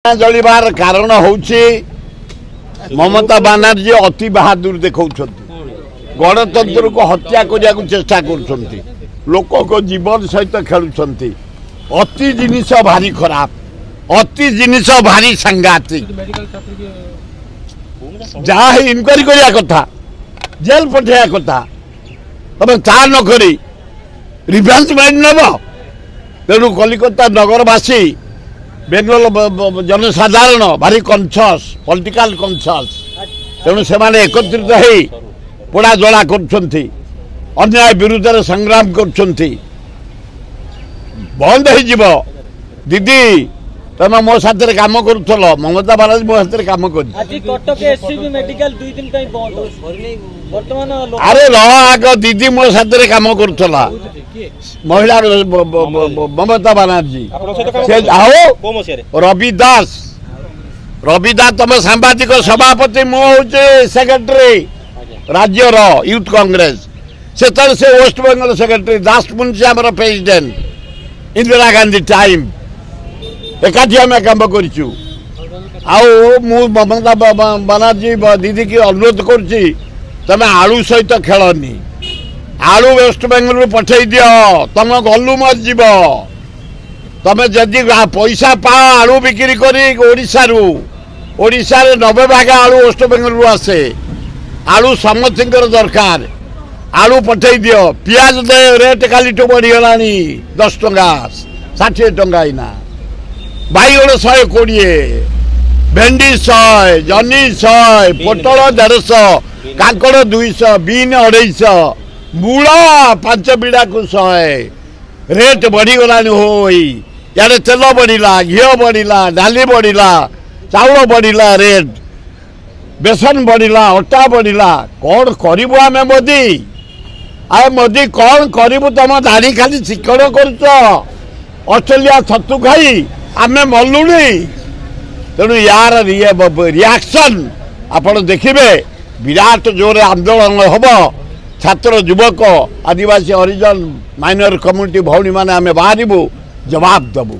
जलिबार कारण होउछि ममता बनर्जी अति बहादुर देखा गणतंत्र को हत्या करने को चेष्टा कर लोक को जीवन सहित खेलुंट अति जिनिस भारी खराब अति जिनिस भारी सांघातिक जहाँ इनक्वारी करिया कथा जेल पठेया कथा तब ता नक रिभेंस माइंड नब तेणु कलिकता नगरवासी बेंगल जनसाधारण भारी कनसस पॉलिटिकल कनसस तेणु से एकत्रित हो पोड़ा जला कर अन्याय विरुद्ध में संग्राम कर बंद हो दीदी तुम मो साथ कम कर ममता बनर्जी मो साथ कम कर अरे आग दीदी मो साथ कम कर महिला ममता बनर्जी रवि दास तुम सांबादिक सभापति मु हूँ सेक्रेटरी राज्यर यूथ कांग्रेस से वेस्ट बेंगल सेक्रेटरी दास मुंशी आम प्रेसिडेंट इंदिरा गांधी टाइम एकाठी आम काम करूँ ममता बनर्जी दीदी की अनुरोध कर आलू सहित खेलनी आलू वेस्ट बेंगल पठे दि तुम गलु मरजीव तुम जदि पैसा पाओ आलू बिक्री ओडिशा 90 भाग आलू वेस्ट बेंगल आसे आलू समस्त दरकार आलू पठे दि पियाज रेट कालीठू बढ़ीगला 10 टंका 60 टंका इना बैगण 120 भेंडी 100 जनी 100 पोटल 150 कांकड़ 200 बीन 250 मूला 5 बिड़ा को 100 रेट बढ़ीगला हो यार तेल बढ़ला घी बढ़ला डाली बढ़ला चाउल बढ़ला रेट बेसन बढ़ला अटा बढ़ला कौन करू आम मोदी आ मोदी कौन करू तुम दाढ़ी खाली चिकड़ कर ऑस्ट्रेलिया छतु खाई आम मलुणी तेणु यार रिएक्शन आपण देखिए विराट जोर आंदोलन हम छात्र युवक आदिवासी हरिजन माइनर कम्युनिटी भौणी मैंने आम बाहर जवाब दबू।